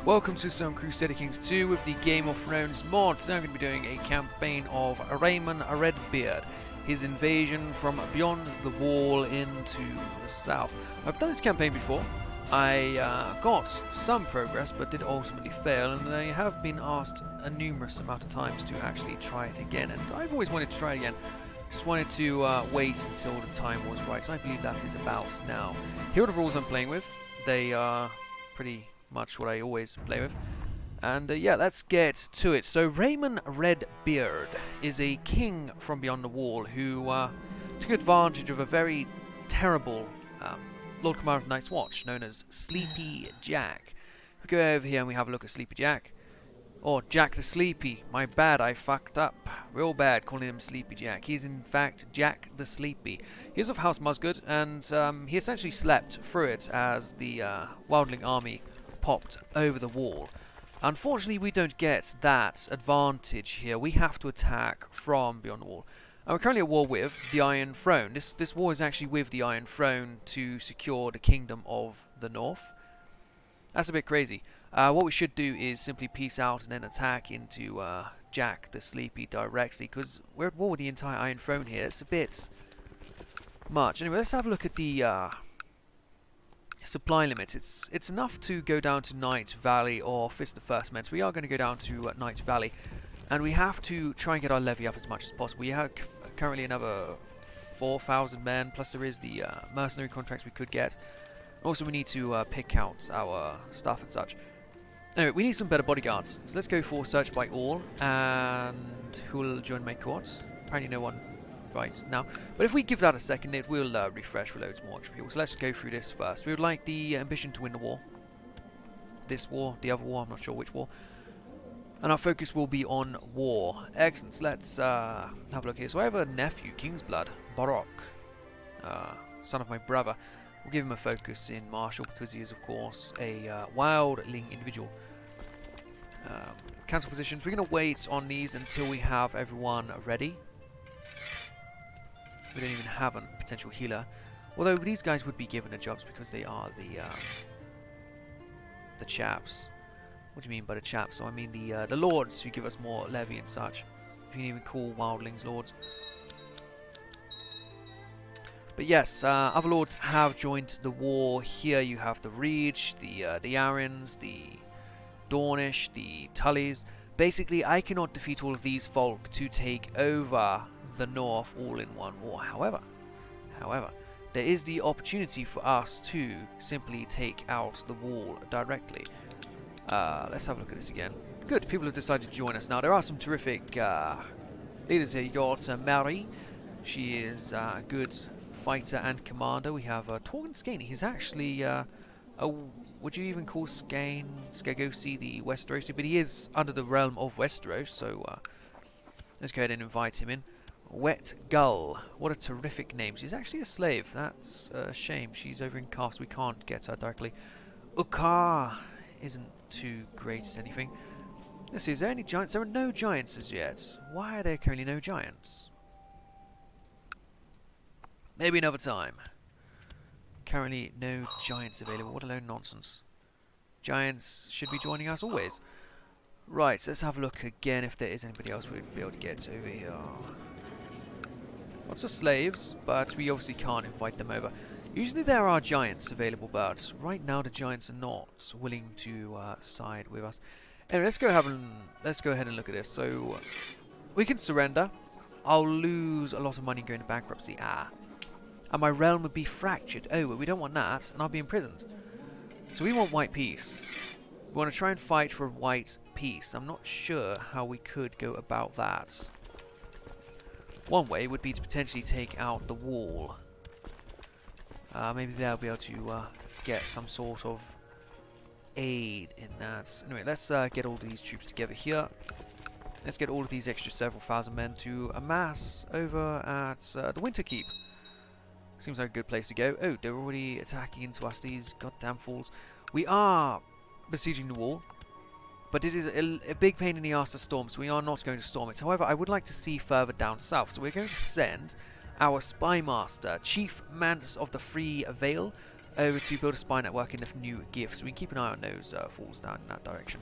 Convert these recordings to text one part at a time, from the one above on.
Welcome to some Crusader Kings 2 with the Game of Thrones mod. Today I'm going to be doing a campaign of Raymun Redbeard, his invasion from beyond the wall into the south. I've done this campaign before. I got some progress but did ultimately fail, and I have been asked a numerous amount of times to actually try it again, and I've always wanted to try it again. Just wanted to wait until the time was right, so I believe that is about now. Here are the rules I'm playing with. They are pretty much what I always play with. And yeah, let's get to it. So Raymun Redbeard is a king from beyond the wall who took advantage of a very terrible Lord Commander of Night's Watch known as Sleepy Jack. We go over here and we have a look at Sleepy Jack. Or Jack the Sleepy. My bad, I fucked up. Real bad calling him Sleepy Jack. He's in fact Jack the Sleepy. He's of House Musgood, and he essentially slept through it as the Wildling army popped over the wall. Unfortunately, we don't get that advantage here. We have to attack from beyond the wall. And we're currently at war with the Iron Throne. This war is actually with the Iron Throne to secure the Kingdom of the North. That's a bit crazy. What we should do is simply peace out and then attack into Jack the Sleepy directly, because we're at war with the entire Iron Throne here. It's a bit much. Anyway, let's have a look at the supply limit. It's enough to go down to Night Valley or Fist of First Men. So we are going to go down to Night Valley, and we have to try and get our levy up as much as possible. We have currently another 4,000 men, plus there is the mercenary contracts we could get. Also, we need to pick out our stuff and such. Anyway, we need some better bodyguards. So let's go for search by all. And who will join my court? Apparently no one right now. But if we give that a second, it will refresh for loads more people. So let's go through this first. We would like the ambition to win the war. This war, the other war, I'm not sure which war. And our focus will be on war. Excellent. So let's have a look here. So I have a nephew, King's Blood, Barok, son of my brother. We'll give him a focus in martial because he is, of course, a wildling individual. Cancel positions. We're going to wait on these until we have everyone ready. We don't even have a potential healer. Although these guys would be given the jobs because they are the chaps. What do you mean by the chaps? So I mean the lords who give us more levy and such. If you can even call wildlings lords. But yes, other lords have joined the war. Here you have the Reach, the Arryns, the Dornish, the Tullys. Basically, I cannot defeat all of these folk to take over the North all in one war. However, there is the opportunity for us to simply take out the wall directly. Let's have a look at this again. Good, people have decided to join us now. There are some terrific leaders here. You got Mary. She is a good fighter and commander. We have Torgan Skane. He's actually would you even call Skagosi the Westerosi? But he is under the realm of Westeros, so let's go ahead and invite him in. Wet Gull. What a terrific name. She's actually a slave. That's a shame. She's over in Cast. We can't get her directly. Ukar isn't too great as anything. Let's see, is there any giants? There are no giants as yet. Why are there currently no giants? Maybe another time. Currently no giants available. What a load of nonsense. Giants should be joining us always. Right, so let's have a look again if there is anybody else we'd be able to get over here. Lots of slaves, but we obviously can't invite them over. Usually there are giants available, but right now the giants are not willing to side with us. Anyway, let's go ahead and look at this. So we can surrender. I'll lose a lot of money going to bankruptcy. And my realm would be fractured. Oh, but we don't want that, and I'll be imprisoned. So we want white peace. We want to try and fight for white peace. I'm not sure how we could go about that. One way would be to potentially take out the wall. Maybe they'll be able to get some sort of aid in that. Anyway, let's get all these troops together here. Let's get all of these extra several thousand men to amass over at the Winter Keep. Seems like a good place to go. Oh, they're already attacking into us, these goddamn fools. We are besieging the wall, but it is a big pain in the ass to storm, so we are not going to storm it. However, I would like to see further down south, so we're going to send our spy master, Chief Mantis of the Free Vale, over to build a spy network and new gifts. We can keep an eye on those falls down in that direction.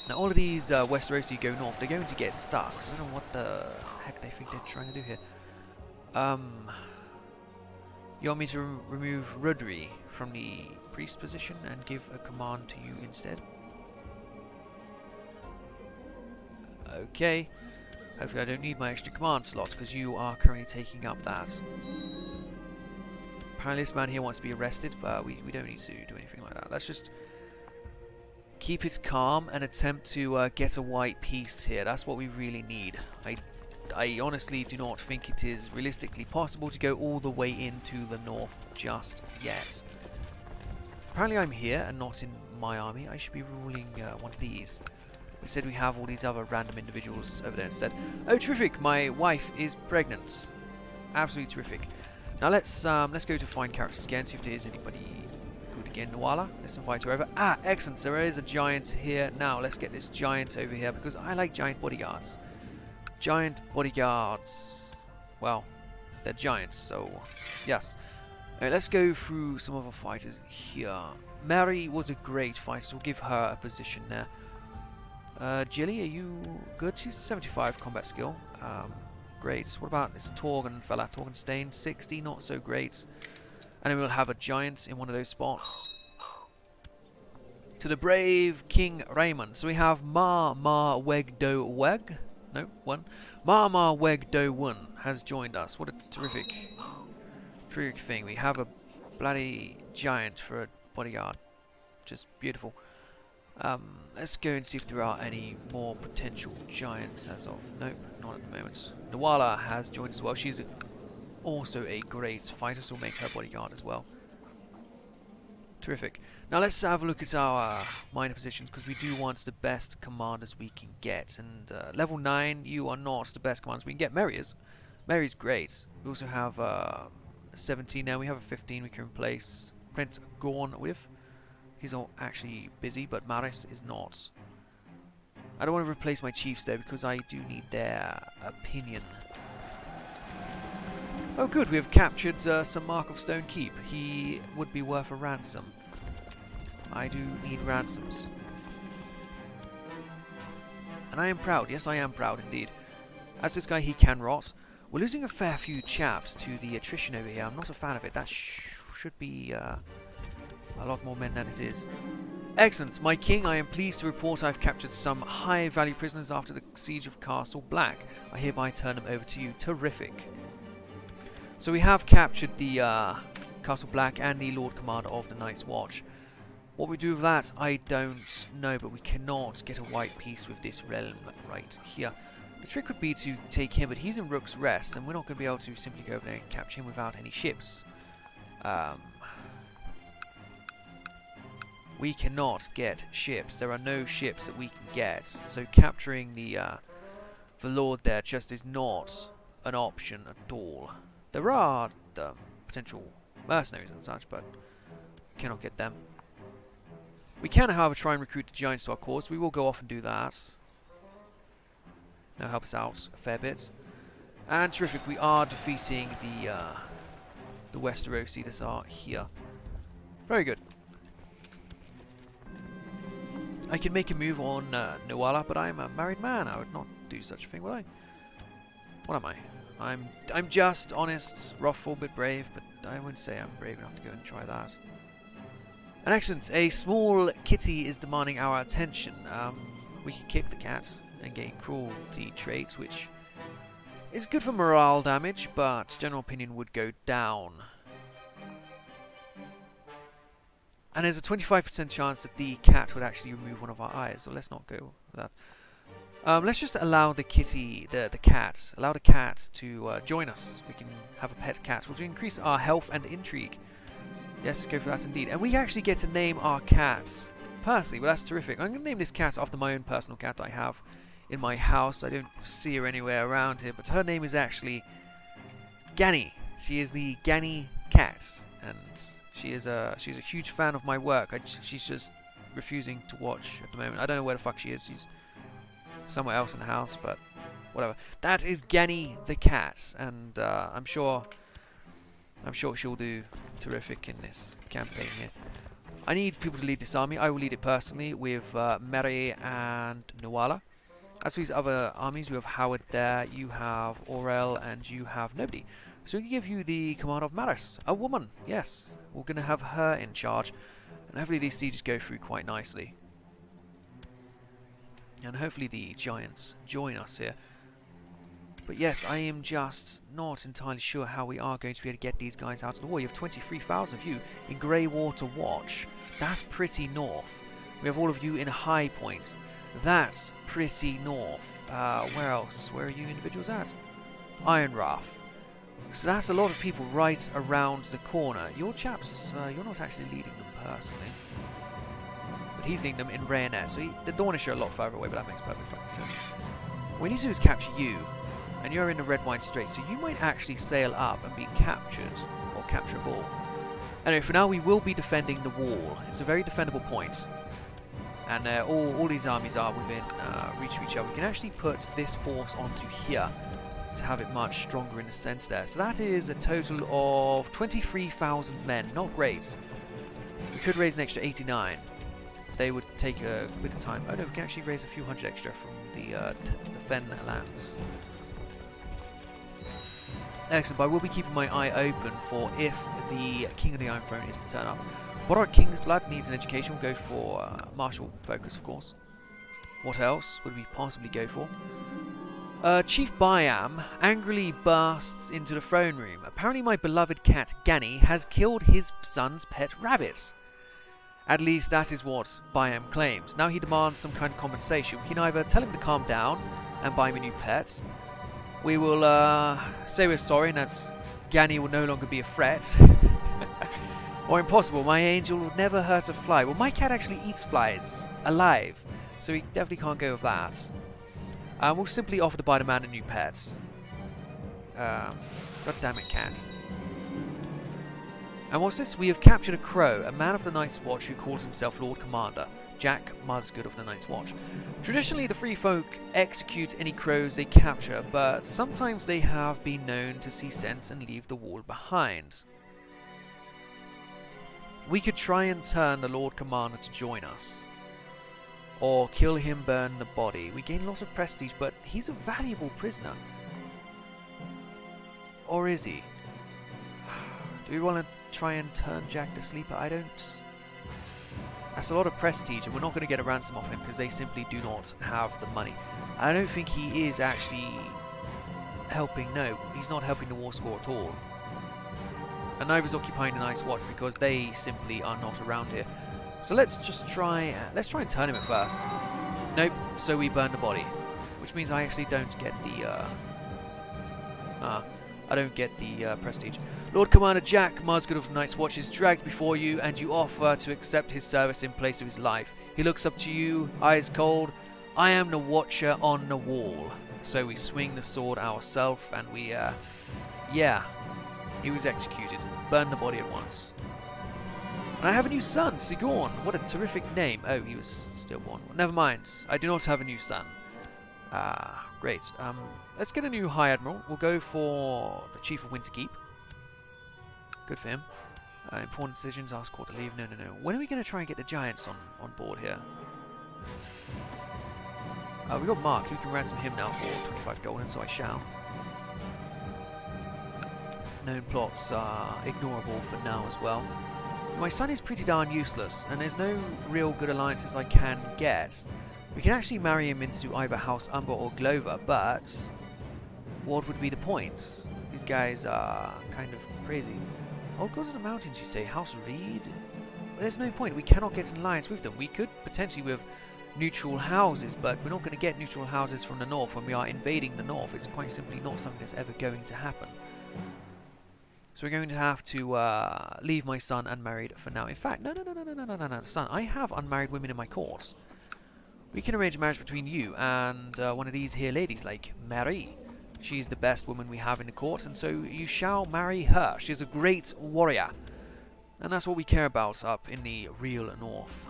Now all of these Westerosi go north, they're going to get stuck, so I don't know what the heck they think they're trying to do here. You want me to remove Rudri from the priest position and give a command to you instead? Okay. Hopefully I don't need my extra command slots because you are currently taking up that. Apparently this man here wants to be arrested, but we don't need to do anything like that. Let's just keep it calm and attempt to get a white peace here. That's what we really need. I honestly do not think it is realistically possible to go all the way into the north just yet. Apparently I'm here and not in my army. I should be ruling one of these. Instead we have all these other random individuals over there instead. Oh, terrific! My wife is pregnant. Absolutely terrific. Now let's go to find characters again, see if there is anybody good again. Nuala, let's invite her over. Ah, excellent. So there is a giant here. Now let's get this giant over here because I like giant bodyguards. Giant bodyguards. Well, they're giants, so yes. Alright, let's go through some other fighters here. Mary was a great fighter, so we'll give her a position there. Jilly, are you good? She's 75 combat skill. Great. What about this Torgan fella? Torgenstein, 60, not so great. And then we'll have a giant in one of those spots. To the brave King Raymun. So we have Ma Weg Do Weg. No, one. Ma Weg Do One has joined us. What a terrific thing. We have a bloody giant for a bodyguard. Just beautiful. Let's go and see if there are any more potential giants as of... Nope, not at the moment. Nuala has joined as well. She's also a great fighter, so we'll make her bodyguard as well. Terrific. Now let's have a look at our minor positions, because we do want the best commanders we can get. And level 9, you are not the best commanders we can get. Mary is. Mary's great. We also have a 17 now. We have a 15 we can replace Prince Gorn with. He's all actually busy, but Maris is not. I don't want to replace my chiefs there because I do need their opinion. Oh good, we have captured some Mark of Stone Keep. He would be worth a ransom. I do need ransoms. And I am proud, yes I am proud indeed. As this guy, he can rot. We're losing a fair few chaps to the attrition over here. I'm not a fan of it. That should be a lot more men than it is. Excellent, my king, I am pleased to report I've captured some high-value prisoners after the siege of Castle Black. I hereby turn them over to you. Terrific. So we have captured the Castle Black and the Lord Commander of the Night's Watch. What we do with that, I don't know, but we cannot get a white peace with this realm right here. The trick would be to take him, but he's in Rook's Rest, and we're not going to be able to simply go over there and capture him without any ships. We cannot get ships. There are no ships that we can get. So capturing the Lord there just is not an option at all. There are potential mercenaries and such, but we cannot get them. We can, however, try and recruit the giants to our cause. We will go off and do that. That'll help us out a fair bit. And terrific, we are defeating the Westerosi that are here. Very good. I can make a move on Nuala, but I'm a married man. I would not do such a thing, would I? What am I? I'm just honest, wrathful, but brave, but I wouldn't say I'm brave enough to go and try that. And excellent, a small kitty is demanding our attention. We can kick the cat and gain cruelty traits, which is good for morale damage, but general opinion would go down. And there's a 25% chance that the cat would actually remove one of our eyes, so let's not go with that. Let's just allow the kitty, allow the cat to join us. We can have a pet cat, which will increase our health and intrigue. Yes, go for that indeed. And we actually get to name our cat personally. Well, that's terrific. I'm going to name this cat after my own personal cat I have in my house. I don't see her anywhere around here, but her name is actually Ganny. She is the Ganny cat, and she's a huge fan of my work. She's just refusing to watch at the moment. I don't know where the fuck she is. She's somewhere else in the house, but whatever. That is Ganny the cat, and I'm sure I'm sure she'll do terrific in this campaign here. I need people to lead this army. I will lead it personally with Mary and Nuala. As for these other armies, you have Howard there, you have Aurel, and you have nobody. So we can give you the command of Maris, a woman. Yes, we're going to have her in charge. And hopefully these sieges go through quite nicely. And hopefully the giants join us here. But yes, I am just not entirely sure how we are going to be able to get these guys out of the war. You have 23,000 of you in Greywater Watch. That's pretty north. We have all of you in High Point. That's pretty north. Where else? Where are you individuals at? Ironrath. So that's a lot of people right around the corner. Your chaps, you're not actually leading them personally. But he's leading them in Rayonet. So the Dornish are a lot further away, but that makes perfect sense. What we need to do is capture you. And you're in the Red Wine Strait, so you might actually sail up and be captured, or capturable. Anyway, for now we will be defending the wall. It's a very defendable point. And all these armies are within reach of each other. We can actually put this force onto here to have it much stronger in a sense there. So that is a total of 23,000 men. Not great. We could raise an extra 89. They would take a bit of time. Oh no, we can actually raise a few hundred extra from the Fen lands. Excellent, but I will be keeping my eye open for if the King of the Iron Throne is to turn up. What our King's Blood needs an education. We'll go for martial focus, of course. What else would we possibly go for? Chief Byam angrily bursts into the throne room. Apparently my beloved cat, Ganny, has killed his son's pet rabbit. At least that is what Byam claims. Now he demands some kind of compensation. We can either tell him to calm down and buy him a new pet. We will say we're sorry and that Ganny will no longer be a threat. Or impossible, my angel would never hurt a fly. Well, my cat actually eats flies alive, so we definitely can't go with that. We'll simply offer to buy the man a new pet. God damn it, cat. And what's this? We have captured a crow, a man of the Night's Watch who calls himself Lord Commander, Jack Musgood of the Night's Watch. Traditionally, the Free Folk execute any crows they capture, but sometimes they have been known to see sense and leave the wall behind. We could try and turn the Lord Commander to join us. Or kill him, burn the body. We gain lots of prestige, but he's a valuable prisoner. Or is he? Do we want to try and turn Jack to sleeper? I don't... That's a lot of prestige, and we're not going to get a ransom off him because they simply do not have the money. I don't think he is actually helping. No, he's not helping the war score at all. And neither is occupying the Night's Watch because they simply are not around here. So let's just try... let's try and turn him at first. Nope, so we burn the body. Which means I actually don't get the... I don't get the prestige. Lord Commander Jack Musgood of the Night's Watch is dragged before you, and you offer to accept his service in place of his life. He looks up to you, eyes cold. I am the Watcher on the wall. So we swing the sword ourselves, and we, yeah. He was executed. Burn the body at once. And I have a new son, Sigurn. What a terrific name. Oh, he was stillborn. Never mind. I do not have a new son. Great. Let's get a new High Admiral. We'll go for the Chief of Winterkeep. Good for him. Important decisions, ask court to leave. No. When are we going to try and get the Giants on board here? We got Mark. We can ransom him now for 25 gold, and so I shall. Known plots are ignorable for now as well. My son is pretty darn useless, and there's no real good alliances I can get. We can actually marry him into either House Umber or Glover, but what would be the point? These guys are kind of crazy. Oh, Gods of the Mountains, you say? House Reed? Well, there's no point. We cannot get an alliance with them. We could potentially with neutral houses, but we're not going to get neutral houses from the north when we are invading the north. It's quite simply not something that's ever going to happen. So we're going to have to leave my son unmarried for now. In fact, no, son, I have unmarried women in my court. We can arrange a marriage between you and one of these here ladies, like Mary. She's the best woman we have in the court, and so you shall marry her. She's a great warrior. And that's what we care about up in the real north.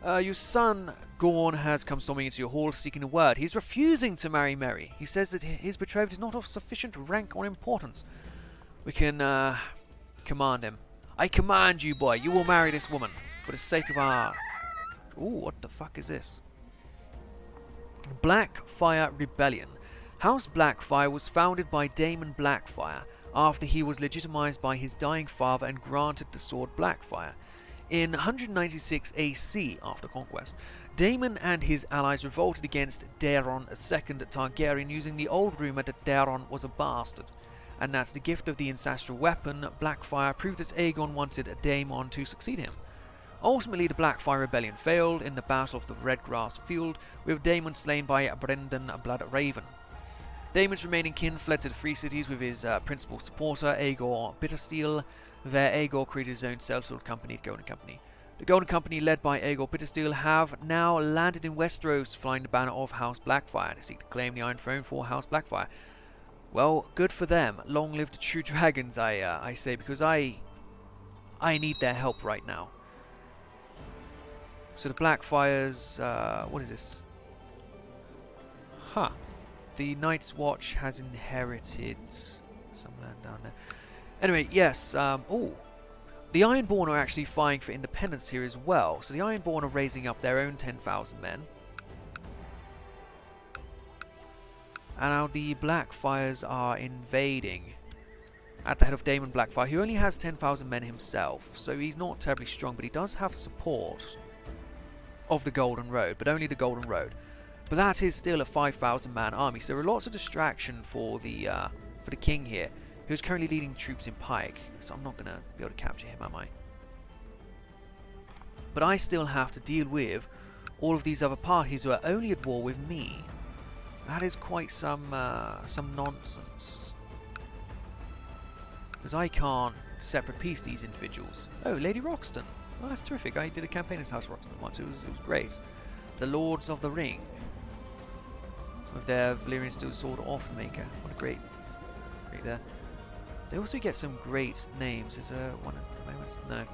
Your son, Gorn, has come storming into your hall seeking a word. He's refusing to marry Mary. He says that his betrothed is not of sufficient rank or importance. we can command him. I command you, boy. You will marry this woman for the sake of our... Ooh, what the fuck is this? Blackfire Rebellion. House Blackfire was founded by Daemon Blackfire after he was legitimized by his dying father and granted the sword Blackfire. In 196 AC, after conquest, Daemon and his allies revolted against Daeron II Targaryen using the old rumour that Daeron was a bastard, and that the gift of the ancestral weapon, Blackfire, proved that Aegon wanted Daemon to succeed him. Ultimately, the Blackfire Rebellion failed in the Battle of the Redgrass Field, with Daemon slain by Brendan Bloodraven. Daemon's remaining kin fled to the Free Cities with his principal supporter, Aegor Bittersteel. There, Aegor created his own self-sold company, the Golden Company. The Golden Company, led by Aegor Bittersteel, have now landed in Westeros, flying the banner of House Blackfire to seek to claim the Iron Throne for House Blackfire. Well, good for them. Long live the true dragons, I say, because I need their help right now. So the Blackfires, what is this? Huh. The Night's Watch has inherited some land down there. Anyway, yes, oh. The Ironborn are actually fighting for independence here as well. So the Ironborn are raising up their own 10,000 men. And now the Blackfires are invading at the head of Daemon Blackfire, who only has 10,000 men himself. So he's not terribly strong, but he does have support of the Golden Road, but only the Golden Road. But that is still a 5,000 man army, so there are lots of distraction for the king here, who's currently leading troops in Pike. So I'm not going to be able to capture him, am I? But I still have to deal with all of these other parties who are only at war with me. That is quite some nonsense, because I can't separate piece these individuals. Oh, Lady Roxton. Well, that's terrific. I did a campaign as House Roxton once. It was great. The Lords of the Ring, with their Valyrian Steel Sword Orphan Maker. What a great there. They also get some great names. Is there one at the moment? No.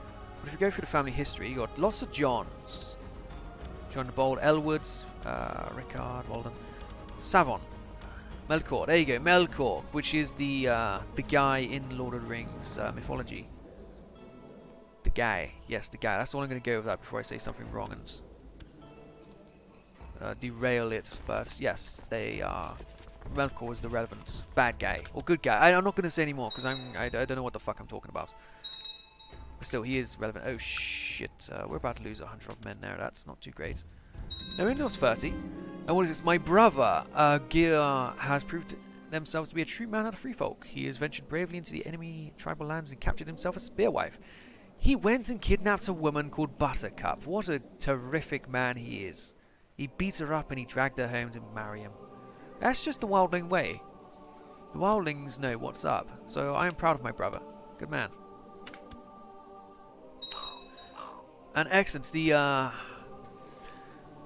But if you go through the family history, you got lots of Johns. John the Bold, Elwoods, Rickard, Walden, Savon, Melkor. There you go, Melkor, which is the guy in Lord of the Rings mythology. The guy, yes, the guy. That's all I'm going to go with that before I say something wrong and derail it. But yes, they are. Melkor is the relevant bad guy or good guy. I'm not going to say anymore because I don't know what the fuck I'm talking about. But still, he is relevant. Oh shit, we're about to lose 100 odd men there. That's not too great. No, we only lost 30. And what is this? My brother, Gear, has proved themselves to be a true man of the free folk. He has ventured bravely into the enemy tribal lands and captured himself a spearwife. He went and kidnapped a woman called Buttercup. What a terrific man he is. He beat her up and he dragged her home to marry him. That's just the wildling way. The wildlings know what's up, so I am proud of my brother. Good man. And excellent.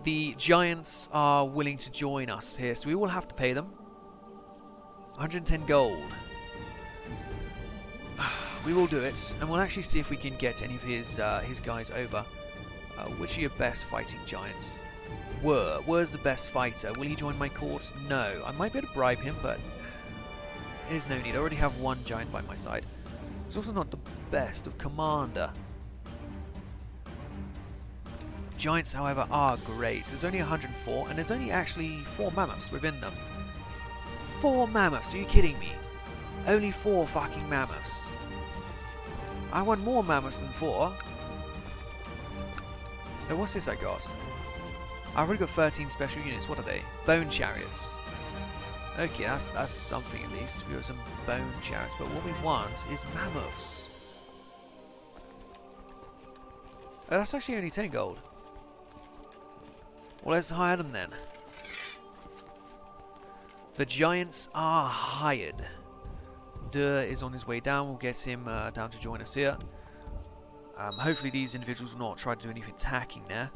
The giants are willing to join us here, so we will have to pay them 110 gold. We will do it, and we'll actually see if we can get any of his guys over. Which are your best fighting giants? Where's the best fighter? Will he join my court? No. I might be able to bribe him, but there's no need. I already have one giant by my side. He's also not the best of commander. Giants, however, are great. There's only 104, and there's only actually 4 mammoths within them. 4 mammoths? Are you kidding me? Only 4 fucking mammoths. I want more mammoths than 4. Now, what's this I got? I've already got 13 special units. What are they? Bone chariots. Okay, that's something at least. We got some bone chariots, but what we want is mammoths. Oh, that's actually only 10 gold. Well, let's hire them then. The giants are hired. Durr is on his way down. We'll get him down to join us here. Hopefully these individuals will not try to do anything attacking there.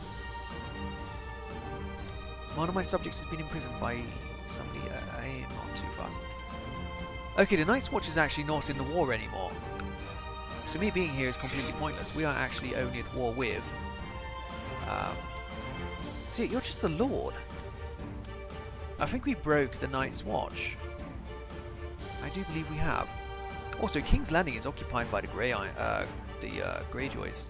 One of my subjects has been imprisoned by somebody. I am not too fast. Okay, the Night's Watch is actually not in the war anymore. So me being here is completely pointless. We are actually only at war with... see, you're just the Lord. I think we broke the Night's Watch. I do believe we have. Also, King's Landing is occupied by the Greyjoys.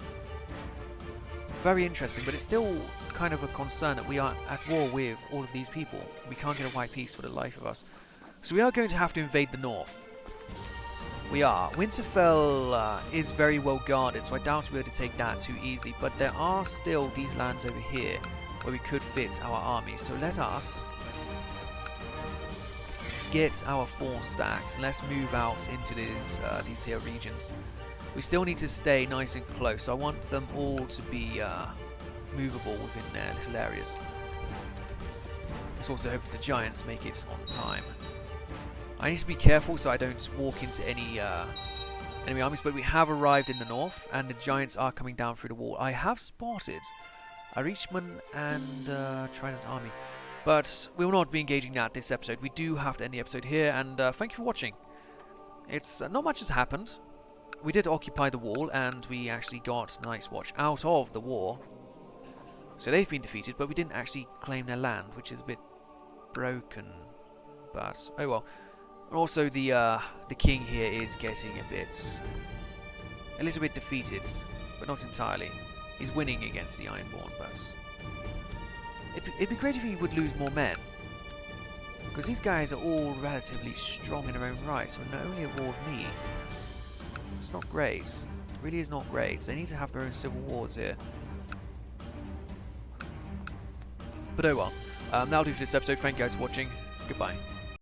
Very interesting, but it's still kind of a concern that we are at war with all of these people. We can't get a white peace for the life of us. So we are going to have to invade the north. We are. Winterfell is very well guarded, so I doubt we'll be able to take that too easily. But there are still these lands over here where we could fit our army. So let us get our 4 stacks and let's move out into these here regions. We still need to stay nice and close. I want them all to be movable within their little areas. Let's also hope that the giants make it on time. I need to be careful so I don't walk into any enemy armies, but we have arrived in the north and the giants are coming down through the wall. I have spotted a Raymun and Trident army, but we will not be engaging that this episode. We do have to end the episode here, and thank you for watching. It's not much has happened. We did occupy the wall, and we actually got Night's Watch out of the war. So they've been defeated, but we didn't actually claim their land, which is a bit broken. But oh well. Also, the king here is getting a little bit defeated, but not entirely. He's winning against the Ironborn, but it'd be great if he would lose more men, because these guys are all relatively strong in their own right. So not only at war with me. It's not great. It really is not great. They need to have their own civil wars here. But oh well. That'll do for this episode. Thank you guys for watching. Goodbye.